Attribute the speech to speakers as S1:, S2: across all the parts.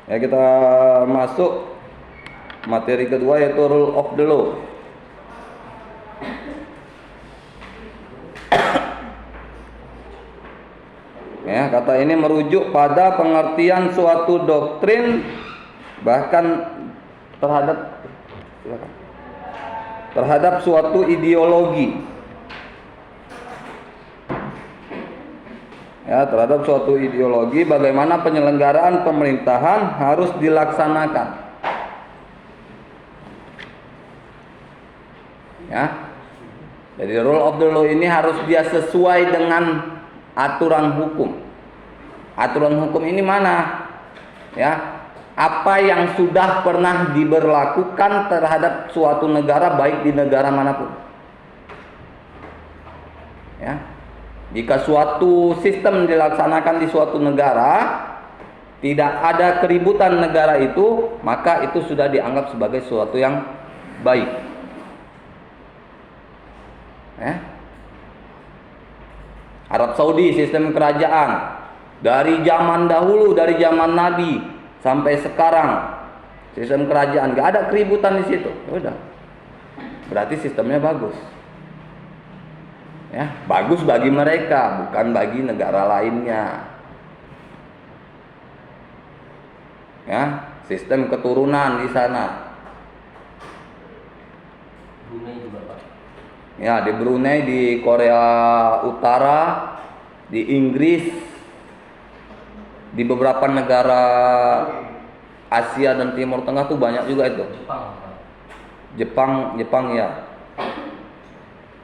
S1: Ya, kita masuk materi kedua yaitu rule of the law. Ya, kata ini merujuk pada pengertian suatu doktrin bahkan terhadap suatu ideologi. Ya, terhadap suatu ideologi bagaimana penyelenggaraan pemerintahan harus dilaksanakan. Ya. Jadi rule of the law ini harus dia sesuai dengan aturan hukum. Aturan hukum ini mana? Ya, apa yang sudah pernah diberlakukan terhadap suatu negara, baik di negara manapun. Ya. Jika suatu sistem dilaksanakan di suatu negara, tidak ada keributan negara itu, maka itu sudah dianggap sebagai suatu yang baik. Ya. Arab Saudi sistem kerajaan dari zaman dahulu, dari zaman Nabi sampai sekarang sistem kerajaan gak ada keributan di situ. Udah, berarti sistemnya bagus. Ya, bagus bagi mereka, bukan bagi negara lainnya. Ya, sistem keturunan di sana.
S2: Brunei juga, Pak.
S1: Ya, di Brunei, di Korea Utara, di Inggris, di beberapa negara Asia dan Timur Tengah tuh banyak juga itu. Jepang ya.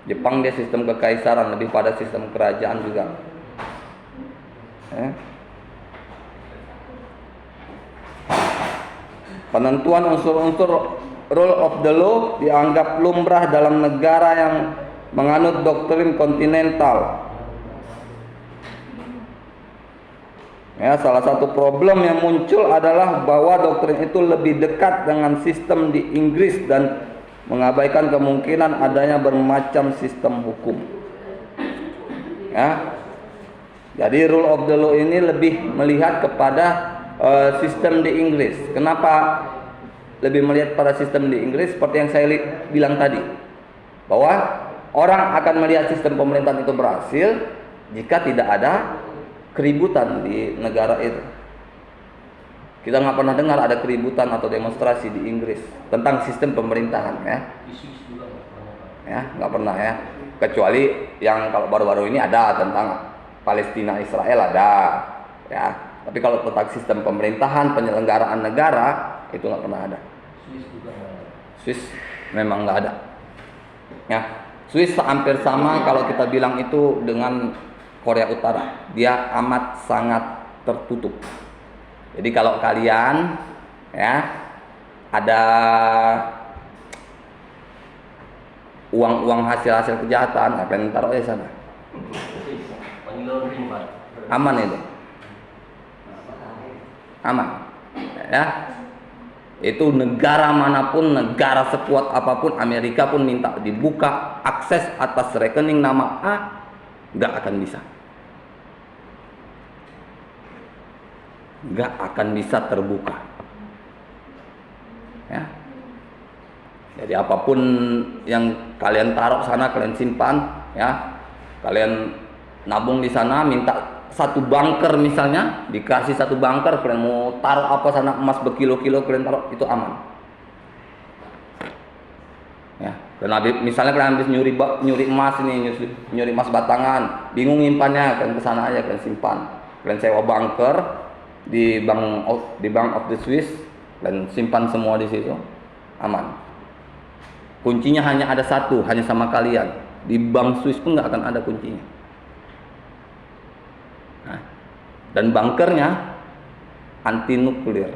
S1: Jepang dia sistem kekaisaran, lebih pada sistem kerajaan juga. Penentuan unsur-unsur rule of the law dianggap lumrah dalam negara yang menganut doktrin kontinental. Ya, salah satu problem yang muncul adalah bahwa doktrin itu lebih dekat dengan sistem di Inggris dan mengabaikan kemungkinan adanya bermacam sistem hukum. Ya. Jadi rule of the law ini lebih melihat kepada sistem di Inggris. Kenapa lebih melihat pada sistem di Inggris? Seperti yang saya bilang tadi, bahwa orang akan melihat sistem pemerintahan itu berhasil jika tidak ada keributan di negara itu. Kita nggak pernah dengar ada keributan atau demonstrasi di Inggris tentang sistem pemerintahan, ya. Ya, nggak pernah, ya. Kecuali yang kalau baru-baru ini ada tentang Palestina Israel ada, ya. Tapi kalau tentang sistem pemerintahan, penyelenggaraan negara itu nggak pernah ada. Swiss memang nggak ada. Ya, Swiss hampir sama kalau kita bilang itu dengan Korea Utara. Dia amat sangat tertutup. Jadi kalau kalian, ya, ada uang hasil kejahatan, kalian taruh di sana. Aman itu. Aman. Ya. Itu negara manapun, negara sekuat apapun, Amerika pun minta dibuka akses atas rekening nama A, nggak akan bisa. Nggak akan bisa terbuka. Ya. Jadi apapun yang kalian taruh sana, kalian simpan, ya, kalian nabung di sana, minta satu bunker misalnya, dikasih satu bunker, kalian mau taruh apa sana, emas berkilo-kilo kalian taruh, itu aman. Ya, karena misalnya kalian habis nyuri emas ini, nyuri emas batangan, bingung nyimpannya, kalian kesana aja, kalian simpan, kalian sewa bunker di bank of the Swiss, dan simpan semua di situ, aman. Kuncinya hanya ada satu, hanya sama kalian. Di bank Swiss pun nggak akan ada kuncinya. Nah, dan bunkernya anti nuklir.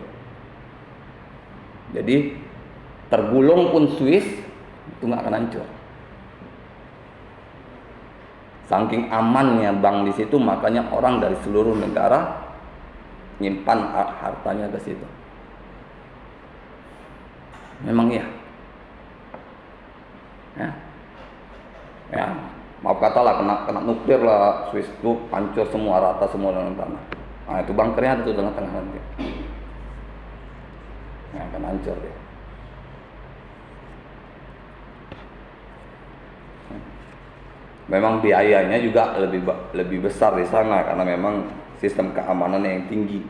S1: Jadi tergulung pun Swiss itu nggak akan hancur. Saking amannya bank di situ, makanya orang dari seluruh negara nyimpan hartanya ke situ. Memang iya. Ya, maaf katalah kena nuklir lah, Swiss itu hancur semua, rata semua dengan tanah. Nah, itu bunkernya ada tuh tengah-tengah nanti. hancur dia. Memang biayanya juga lebih besar di sana karena memang sistem keamanannya yang tinggi.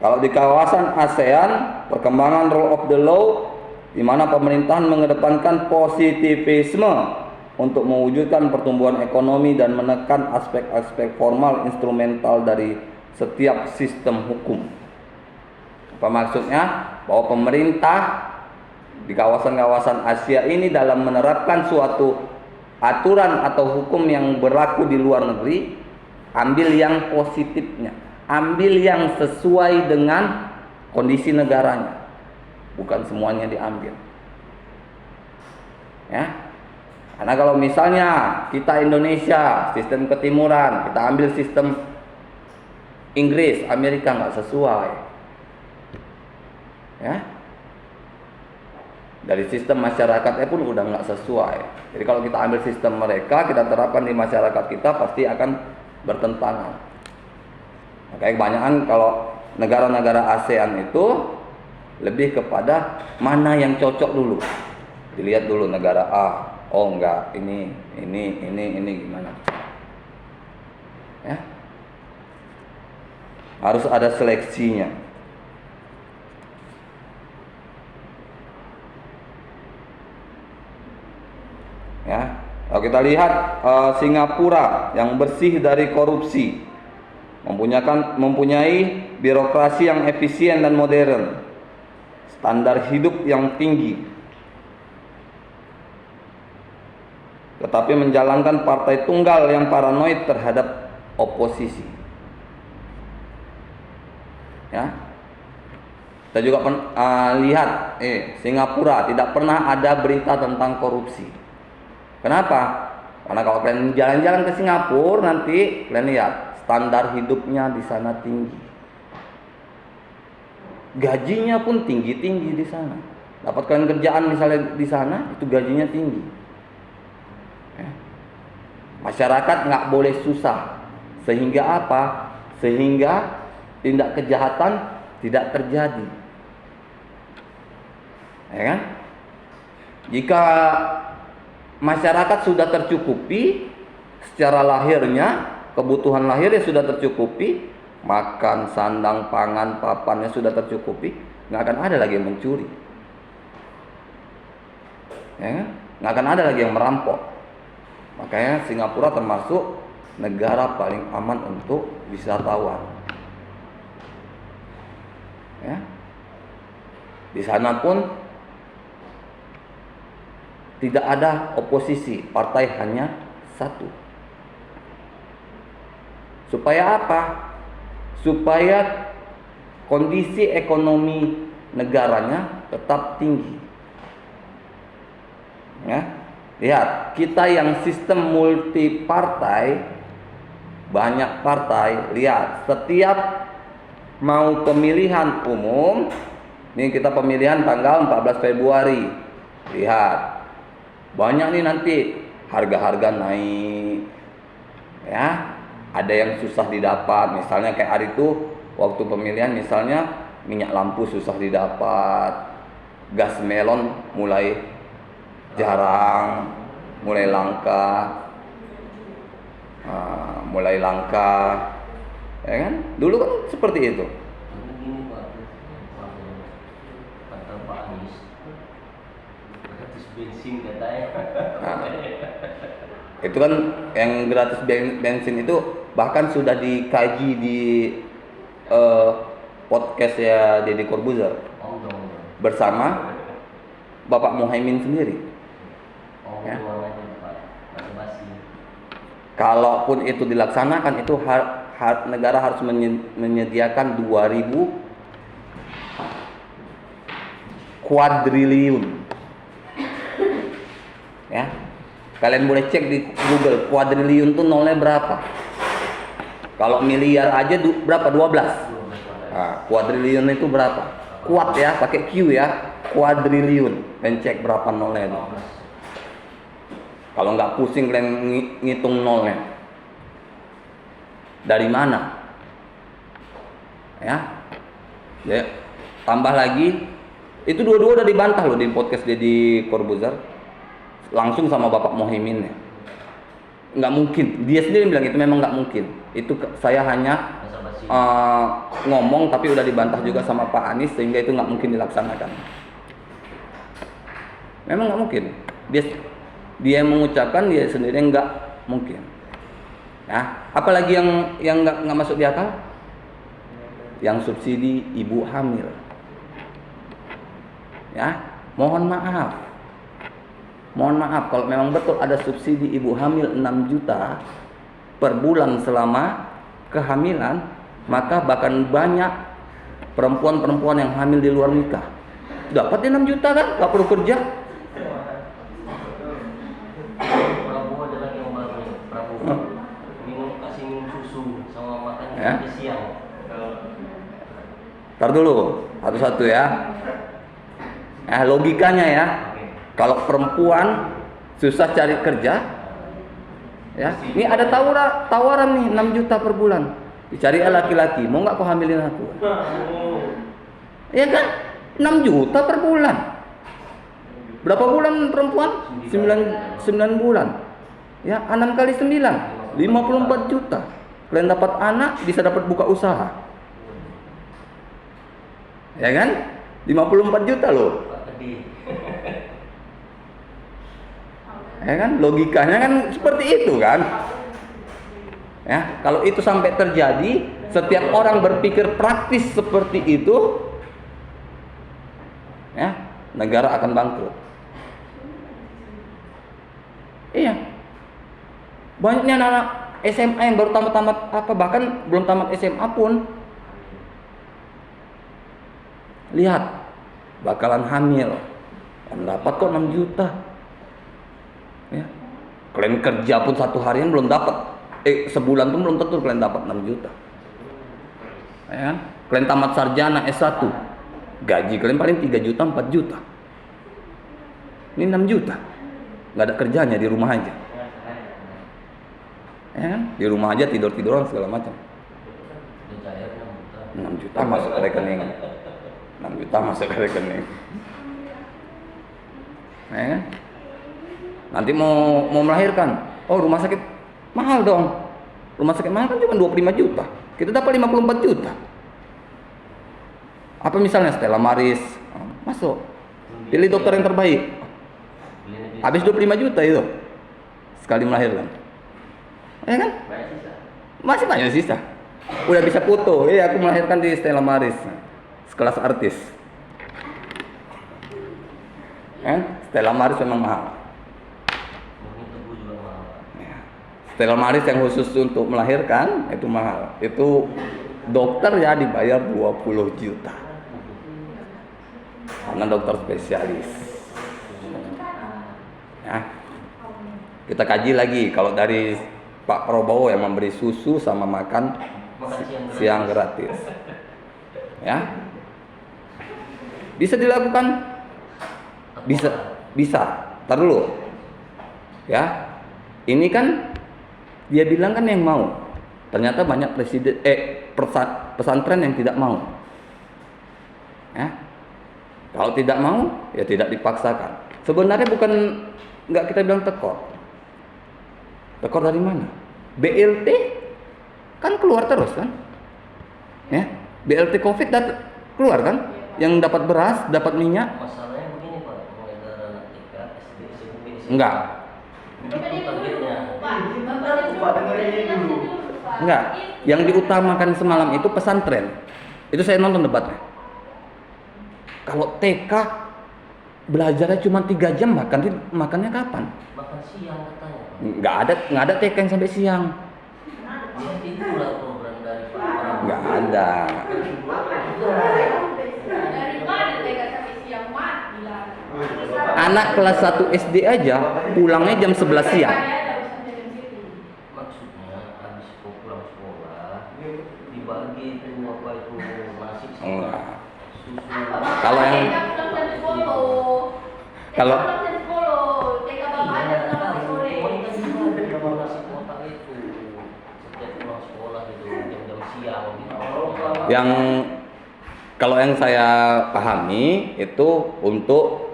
S1: Kalau di kawasan ASEAN, perkembangan rule of the law di mana pemerintahan mengedepankan positivisme untuk mewujudkan pertumbuhan ekonomi dan menekan aspek-aspek formal instrumental dari setiap sistem hukum. Apa maksudnya? Bahwa pemerintah di kawasan-kawasan Asia ini dalam menerapkan suatu aturan atau hukum yang berlaku di luar negeri, ambil yang positifnya, ambil yang sesuai dengan kondisi negaranya, bukan semuanya diambil. Ya, karena kalau misalnya kita Indonesia sistem ketimuran, kita ambil sistem Inggris, Amerika nggak sesuai. Ya, dari sistem masyarakatnya pun udah nggak sesuai. Jadi kalau kita ambil sistem mereka, kita terapkan di masyarakat kita, pasti akan bertentangan. Makanya kebanyakan kalau negara-negara ASEAN itu lebih kepada mana yang cocok dulu. Dilihat dulu negara A, oh enggak, ini gimana? Ya, harus ada seleksinya. Ya, kalau kita lihat Singapura yang bersih dari korupsi, mempunyai birokrasi yang efisien dan modern, standar hidup yang tinggi, tetapi menjalankan partai tunggal yang paranoid terhadap oposisi. Ya, kita juga lihat Singapura tidak pernah ada berita tentang korupsi. Kenapa? Karena kalau kalian jalan-jalan ke Singapura nanti kalian lihat standar hidupnya di sana tinggi, gajinya pun tinggi-tinggi di sana. Dapat kalian kerjaan misalnya di sana, itu gajinya tinggi. Ya. Masyarakat nggak boleh susah, sehingga apa? Sehingga tindak kejahatan tidak terjadi. Ya kan? Jika masyarakat sudah tercukupi secara lahirnya, kebutuhan lahirnya sudah tercukupi, makan, sandang, pangan, papannya sudah tercukupi, nggak akan ada lagi yang mencuri, ya, nggak akan ada lagi yang merampok. Makanya Singapura termasuk negara paling aman untuk wisatawan. Ya, di sana pun tidak ada oposisi, partai hanya satu. Supaya apa? Supaya kondisi ekonomi negaranya tetap tinggi. Ya, lihat, kita yang sistem multi partai, banyak partai, lihat, setiap mau pemilihan umum, ini kita pemilihan tanggal 14 Februari, lihat, banyak nih nanti harga-harga naik, ya, ada yang susah didapat. Misalnya kayak hari itu waktu pemilihan, misalnya minyak lampu susah didapat, gas melon mulai jarang, mulai langka, ya kan? Dulu kan seperti itu. Nah, itu kan yang gratis bensin itu bahkan sudah dikaji di podcast ya Deddy Corbuzier bersama Bapak Muhaimin sendiri. Ya. Kalaupun itu dilaksanakan, itu negara harus menyediakan 2.000 kuadriliun. Ya, kalian boleh cek di Google, kuadriliun itu nolnya berapa. Kalau miliar aja berapa? 12. Nah, kuadriliun itu berapa? Kuat ya, pakai Q ya, kuadriliun. Dan cek berapa nolnya itu. Kalau nggak pusing kalian ngitung nolnya. Dari mana? Ya. Ya. Tambah lagi, itu dua-dua udah dibantah loh di podcast Deddy Corbuzier. Langsung sama Bapak Mohaimin ya. Nggak mungkin. Dia sendiri bilang itu memang nggak mungkin. Itu saya hanya ngomong tapi udah dibantah juga sama Pak Anies sehingga itu nggak mungkin dilaksanakan. Memang nggak mungkin. Dia mengucapkan dia sendiri nggak mungkin. Ya, apalagi yang nggak masuk di akal? Yang subsidi ibu hamil. Ya, mohon maaf kalau memang betul ada subsidi ibu hamil 6 juta per bulan selama kehamilan, maka bahkan banyak perempuan-perempuan yang hamil di luar nikah dapat 6 juta kan, gak perlu kerja.
S2: Prabowo adalah yang baru. Prabowo kasih minum susu sama makan di siang.
S1: Ntar dulu, satu-satu ya. Logikanya ya. Kalau perempuan susah cari kerja, ya, ini ada tawaran nih 6 juta per bulan. Dicari laki-laki, mau nggak kau hamilin aku? Ya kan, 6 juta per bulan. Berapa bulan perempuan? 9 bulan. Ya, 6 kali 9, 54 juta. Kalian dapat anak, bisa dapat buka usaha. Ya kan? 54 juta loh. Ya kan, logikanya kan seperti itu kan. Ya, kalau itu sampai terjadi, setiap orang berpikir praktis seperti itu, ya, negara akan bangkrut. Iya. Banyaknya anak SMA yang baru tamat bahkan belum tamat SMA pun lihat bakalan hamil. Dapat kok 6 juta. Ya. Kalian kerja pun 1 harian belum dapat. Sebulan pun belum tentu kalian dapat 6 juta. Ya kan? Kalian tamat sarjana S1. Gaji kalian paling 3 juta, 4 juta. Ini 6 juta. Nggak ada kerjanya, di rumah aja. Ya kan? Di rumah aja tidur-tiduran segala macam. 6 juta masuk ke rekening. 6 juta masuk ke rekening. Ya kan? Nanti mau melahirkan, rumah sakit mahal dong. Rumah sakit mahal kan cuma 25 juta. Kita dapat 54 juta. Apa misalnya Stella Maris, masuk. Pilih dokter yang terbaik. Habis 25 juta itu sekali melahirkan. Ya kan? Masih banyak sisa. Udah bisa foto. Aku melahirkan di Stella Maris. Sekelas artis. Stella Maris memang mahal. Stella Maris yang khusus untuk melahirkan itu mahal. Itu dokter ya dibayar 20 juta. Karena dokter spesialis. Ya. Kita kaji lagi kalau dari Pak Prabowo yang memberi susu sama makan siang gratis. Ya. Bisa dilakukan? Bisa. Tar dulu. Ya. Ini kan dia bilang kan yang mau. Ternyata banyak pesantren yang tidak mau. Ya. Kalau tidak mau, ya tidak dipaksakan. Sebenarnya bukan nggak kita bilang tekor. Tekor dari mana? BLT kan keluar terus kan? Ya. BLT Covid keluar kan? Yang dapat beras, dapat minyak.
S2: Masalahnya begini Pak, mulai dari anak TK, SD, SMP, SMA.
S1: Enggak.
S2: Itu targetnya.
S1: Enggak. Yang diutamakan semalam itu pesantren. Itu saya nonton debatnya. Kalau TK belajarnya cuma 3 jam, makannya kapan?
S2: Makan siang katanya Pak.
S1: Enggak ada TK yang sampai siang.
S2: Ya itulah program dari Pak Prabowo.
S1: Enggak ada. Anak kelas 1 SD aja pulangnya jam 11 siang.
S2: Maksudnya habis pulang sekolah dibagi itu apa itu nasi sama
S1: Enggak.
S2: susu.
S1: Kalau yang kalau
S2: nasi kotak itu setiap pulang sekolah gitu jam-jam siang gitu.
S1: Yang kalau yang saya pahami itu untuk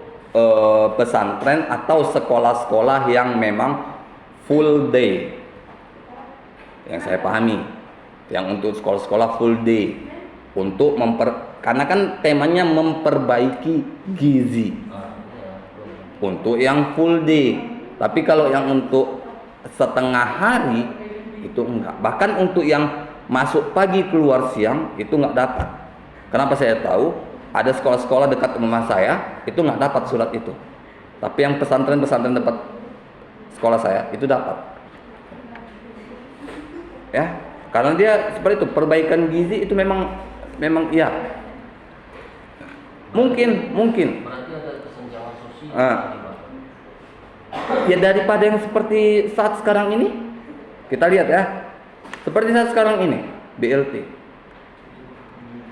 S1: pesantren atau sekolah-sekolah yang memang full day. Yang saya pahami, yang untuk sekolah-sekolah full day untuk karena kan temanya memperbaiki gizi untuk yang full day. Tapi kalau yang untuk setengah hari itu enggak. Bahkan untuk yang masuk pagi keluar siang itu enggak dapat. Kenapa saya tahu? Ada sekolah-sekolah dekat rumah saya itu enggak dapat surat itu. Tapi yang pesantren-pesantren dekat sekolah saya itu dapat. Ya, karena dia seperti itu, perbaikan gizi itu memang iya. Mungkin.
S2: Berarti ada kesenjangan sosial.
S1: Ya daripada yang seperti saat sekarang ini, kita lihat ya, seperti saat sekarang ini BLT.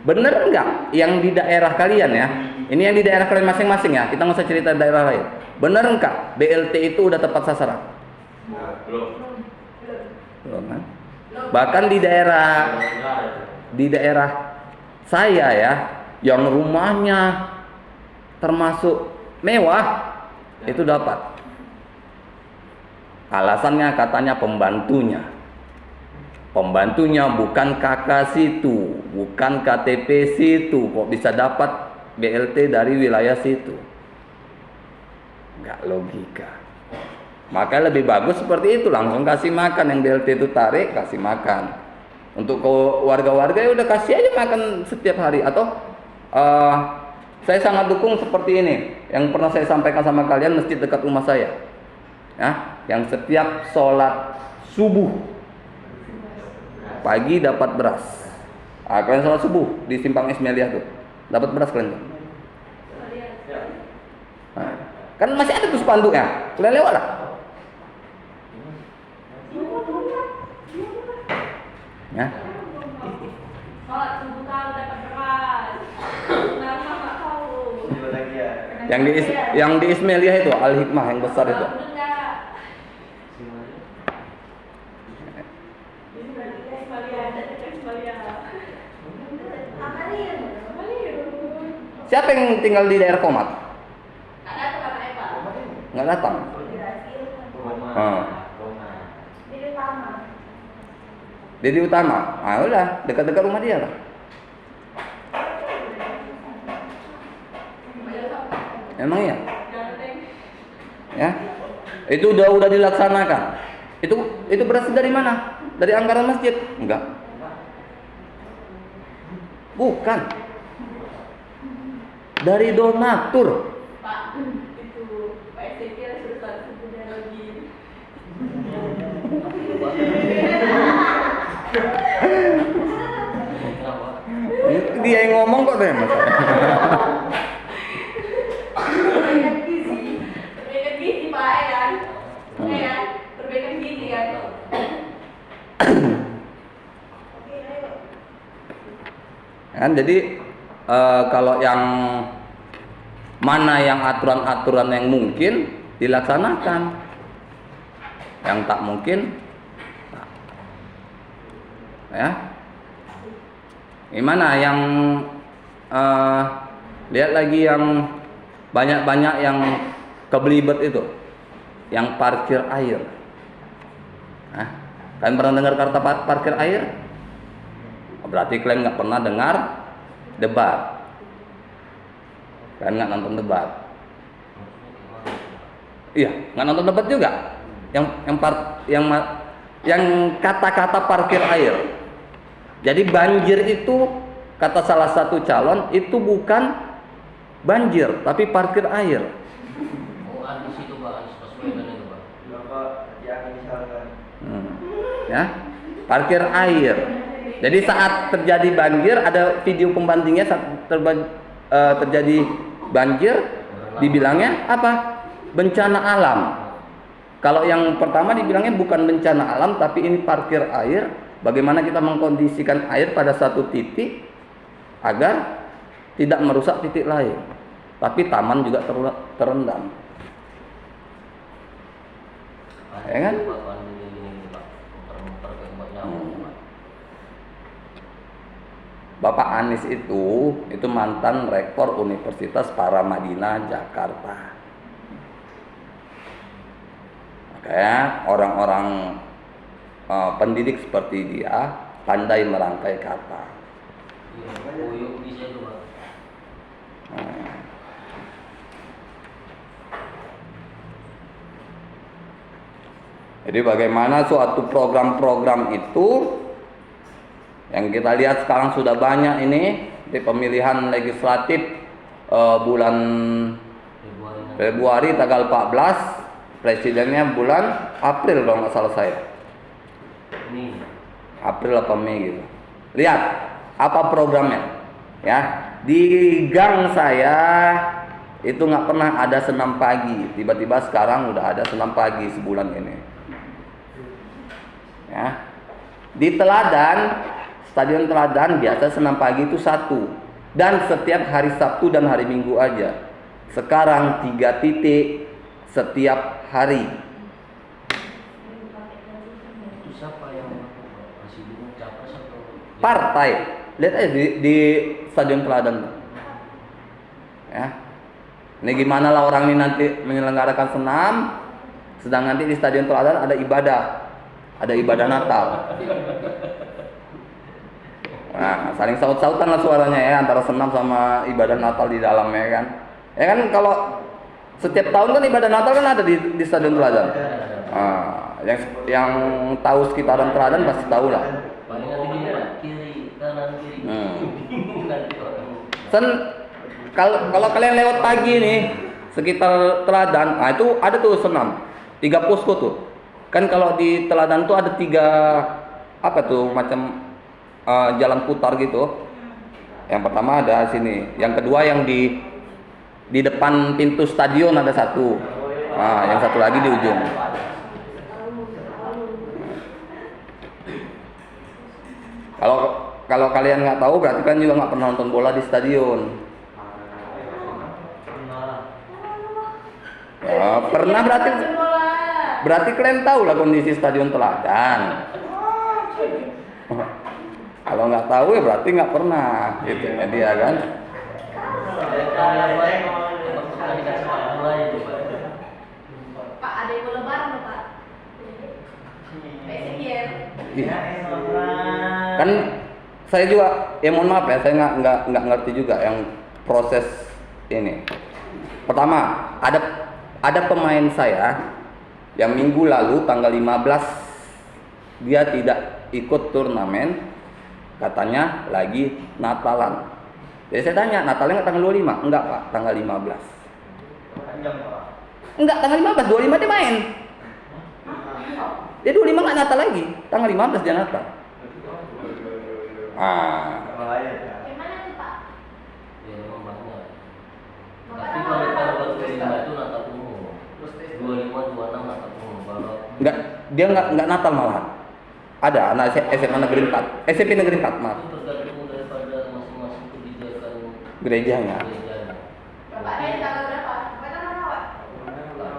S1: Bener enggak yang di daerah kalian ya? Ini yang di daerah kalian masing-masing ya. Kita nggak usah cerita daerah lain. Bener enggak BLT itu udah tepat sasaran? Belum kan? Bahkan di daerah saya ya, yang rumahnya termasuk mewah itu dapat. Alasannya katanya pembantunya bukan kakak situ, bukan KTP situ, kok bisa dapat BLT dari wilayah situ? Nggak logika. Maka lebih bagus seperti itu, langsung kasih makan. Yang BLT itu tarik, kasih makan. Untuk warga-warga ya udah kasih aja makan setiap hari. Atau saya sangat dukung seperti ini, yang pernah saya sampaikan sama kalian, masjid dekat rumah saya ya, yang setiap sholat subuh pagi dapat beras. Kalian sholat subuh di Simpang Ismailiyah tuh dapat beras kalian tuh. Kan masih ada tuh spanduknya, kalian lewat lah ya. Yang di Ismailiyah itu Al Hikmah yang besar itu. Siapa yang tinggal di daerah Komat? Nggak datang. Jadi Utama. Udah dekat-dekat rumah dia lah. Emang iya? Ya. Itu udah dilaksanakan. Itu berasal dari mana? Dari anggaran masjid? Enggak. Bukan. Dari donatur.
S3: Pak, itu Pak Ezekiel sudah satu lagi.
S1: Dia yang ngomong kok deh mas.
S3: Perbaikan gizi Pak Eyan. Perbaikan gizi kan.
S1: Kan jadi kalau yang mana yang aturan-aturan yang mungkin dilaksanakan, yang tak mungkin ya. Gimana yang lihat lagi yang banyak-banyak yang kebelibet itu, yang parkir air. Kalian pernah dengar kata parkir air? Berarti kalian nggak pernah dengar debat. Kalian nggak nonton debat. Iya, nggak nonton debat juga. Yang kata-kata parkir air. Jadi banjir itu kata salah satu calon itu bukan banjir, tapi parkir air.
S2: Anies itu Pak, Anies Baswedan itu Pak.
S1: Ya, parkir air. Jadi saat terjadi banjir, ada video pembandingnya saat terjadi banjir, dibilangnya apa? Bencana alam. Kalau yang pertama dibilangnya bukan bencana alam, tapi ini parkir air. Bagaimana kita mengkondisikan air pada satu titik agar tidak merusak titik lain, tapi taman juga terendam. Ya kan?
S2: Pak.
S1: Bapak Anies itu mantan rektor Universitas Paramadina Jakarta. Makanya orang-orang pendidik seperti dia pandai merangkai kata.
S2: Iya, koyok bisa itu Pak.
S1: Jadi bagaimana suatu program-program itu yang kita lihat sekarang sudah banyak ini di pemilihan legislatif bulan Februari tanggal 14, presidennya bulan April kalau nggak salah saya.
S2: Ini
S1: April apa Mei gitu. Lihat apa programnya, ya. Di gang saya itu nggak pernah ada senam pagi, tiba-tiba sekarang udah ada senam pagi sebulan ini. Ya. Di Teladan, Stadion Teladan biasa senam pagi itu 1 dan setiap hari Sabtu dan hari Minggu aja. Sekarang 3 titik setiap hari.
S2: itu siapa yang melakukan Pak? Presiden, capres atau
S1: Partai, lihat aja di Stadion Teladan. Ya. Ini gimana lah orang ini nanti menyelenggarakan senam, sedang nanti di Stadion Teladan ada ibadah Natal. Nah, saling saut-sautan lah suaranya ya antara senam sama ibadah Natal di dalamnya kan. Ya kan kalau setiap tahun kan ibadah Natal kan ada di Stadion Teladan. Nah, yang tahu sekitaran Teladan pasti tahu lah.
S2: paling nanti gini Pak, kiri kanan kiri. Nanti orang
S1: Kalau kalian lewat pagi nih sekitar Teladan, nah itu ada tuh senam 3 posko tuh. Kan kalau di Teladan tuh ada 3 apa tuh macam jalan putar gitu. Yang pertama ada sini, yang kedua yang di depan pintu stadion ada 1. Nah, yang 1 lagi di ujung. Kalau kalian nggak tahu berarti kan juga nggak pernah nonton bola di stadion. Ya, pernah berarti kalian tahu lah kondisi Stadion Teladan. Kalau nggak tahu ya berarti nggak pernah, gitu ya dia kan.
S3: Pak, ada yang mau lebaran loh, Pak. Ezekiel.
S1: Iya. Kan saya juga, ya mohon maaf ya, saya nggak ngerti juga yang proses ini. Pertama, ada pemain saya yang minggu lalu tanggal 15 dia tidak ikut turnamen, katanya lagi Natalan. Jadi saya tanya, Natalnya nggak tanggal 25? Enggak Pak, tanggal 15. Enggak, tanggal 15, 25 dia main. Dia 25 nggak Natal lagi, tanggal 15 dia Natal.
S3: Gimana tuh, Pak?
S2: Ya memang banyak. Tapi kalau baru 25 itu Natal umum. 25, 26 Natal umum. Kalau
S1: Enggak, dia nggak Natal malahan. Ada anak SMA Negeri 4, SMP Negeri 4 maaf.
S2: itu tergantung daripada masing-masing kebijakan
S1: Gerejanya.
S2: gerejanya.
S3: Bapak ada yang tanggal berapa? Bapak tanggal berapa?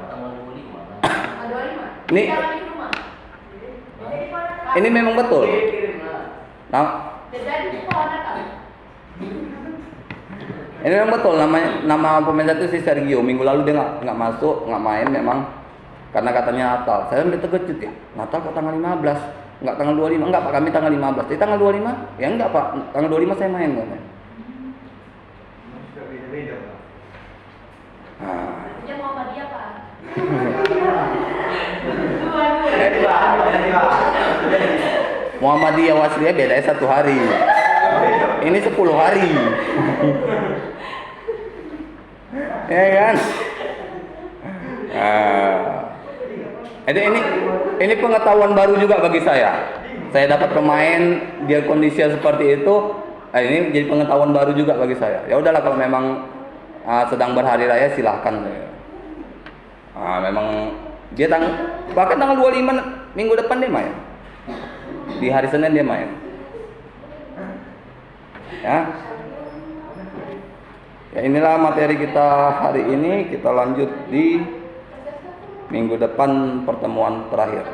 S2: Tanggal 25.
S3: Tanggal 25.
S1: Ini-
S3: Jalan di rumah.
S1: Ini memang betul. Nah,
S3: Jadi di pohon Natal.
S1: ini memang betul, nama pemain itu si Sergio. Minggu lalu dia nggak masuk, nggak main memang karena katanya Natal. Saya sampai terkejut ya. Natal kok tanggal 15? Nggak tanggal 25? Enggak Pak, kami tanggal 15. Jadi tanggal 25? Ya enggak Pak, tanggal 25 saya main katanya. Nah,
S3: Dia mau sama dia, Pak.
S1: Muhammadiyah Wasliyah bedanya 1 hari. Ini 10 hari. Ya kan? Jadi ini pengetahuan baru juga bagi saya. Saya dapat pemain dia kondisinya seperti itu. Ini jadi pengetahuan baru juga bagi saya. Ya udahlah kalau memang sedang berhari raya silahkan. Memang dia bahkan tanggal 25 minggu depan dia main. Di hari Senin dia main. Ya. Ya inilah materi kita hari ini. Kita lanjut di minggu depan pertemuan terakhir.